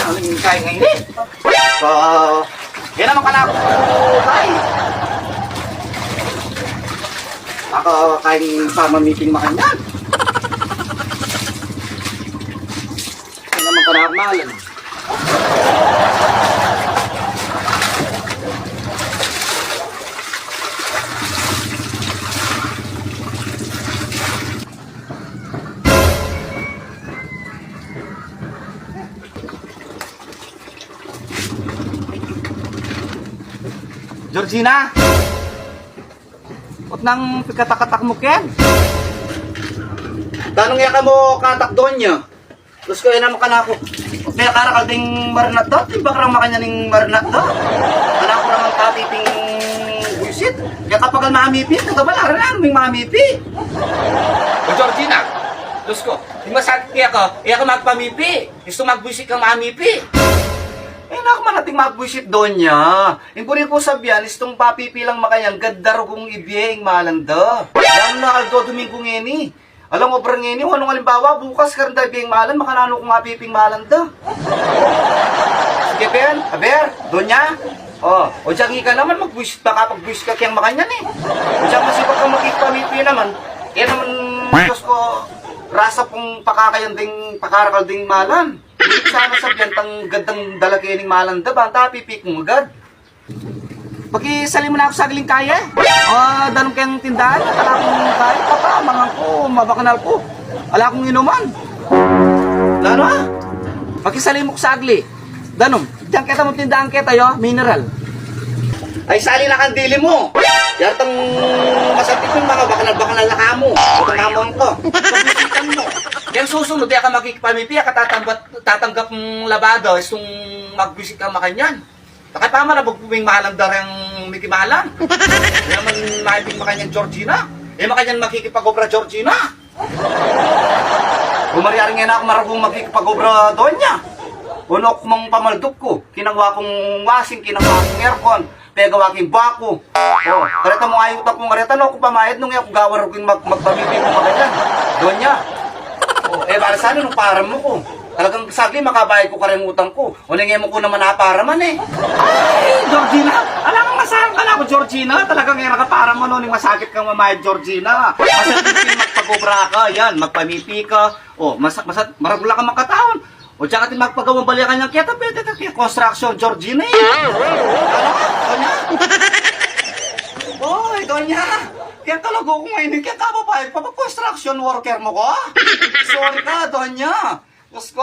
Aling kain ngayon eh. So, yan naman ka na ako kain. Ako kain sama meeting makanyan. Yan naman ka na ako mahalan. Georgina! Ba't nang pagkatakatak mo, Ken? Tanong ka mo katak doon niya. Tapos ko, naman ka na ako. Kaya karakal ding marinat do? Tiba karang makanya ning marinat do? Anak ko naman kapiping buisit. Kaya kapag ang mamipit, nagabala rin may mamipi. O Georgina, tapos ko, yung masakit kaya ka magpamipi. Gusto magbuisit kang mamipi. Eh, nakamanating magbuisit doon niya. Yung puri ko sabihan, istong papipilang makayang gadaro kong ibiyeng malanda. Yan na, Aldo Domingo ngeni. Alam mo, brang ngeni, anong halimbawa, bukas karanda ibiyeng malan, makanano kong mapiping malanda. Sige, Ben, aber, doon niya. O dyan ka naman, magbuisit, baka pagbuisit ka kayang makanyan eh. O dyan masipag kang magkikpamipi naman. Kaya naman, Diyos ko, rasa pong pakakayanding, pakarakalding malan. Hindi sana sabihan tang gandang dalakining malanda ba? Tapipik mo agad. Pag-isali mo na ako sa galing kaya. Danong kayang tindahan. Ala kong kaya. Papamangan ko. Mabakanal ko. Ala kong inuman. Lano ha? Pag-isali mo ko sa agli. Danong. Diyan kita mo tindahan kita yo. Mineral. Ay sali na kang dili mo. Yatang masakit yung mga bakanal na kamo. Itong hamon ko. Pag-isikan mo. Kaya susunod, di ka magkikipamipi, ka tatanggap ng labado, isong mag-visit ka makanyan. Bakit pa man, nabagpuming mahalang darang mikimahalan. Kaya naman maibig makanyan Georgina. Eh makanyan makikipag-obra Georgina. Bumariyari nga na ako maragong makikipag-obra doon niya. Unok mong pamaldok ko, kinangwa kong wasing, kinangwa kong aircon, pegawa kong bako. Kareta mo ayot akong kareta, no, kung pamayad nung ako gawar kong magpamipin mo makanyan. Doon niya. Para sana nung para mo ko. Talagang sagli makabayad ko karengutang ko. O nangyayon mo ko naman napara man eh. Ay, Georgina! Alam kang masayang ka na ako, Georgina. Talagang ngayon nakapara mo noon yung masakit kang mamayad, Georgina. Masakit magpag-obra ka, yan, magpamipi ka. Maragula ka makataon. O tsaka natin magpagawang balikan niyang kaya pwede ka kaya construction, Georgina eh. Ano ka? Donya? Oy, Donya! Kaya talaga ko ngayon, kaya kababayad pa construction worker mo ko? Sorry ka, Donya. Diyos ko,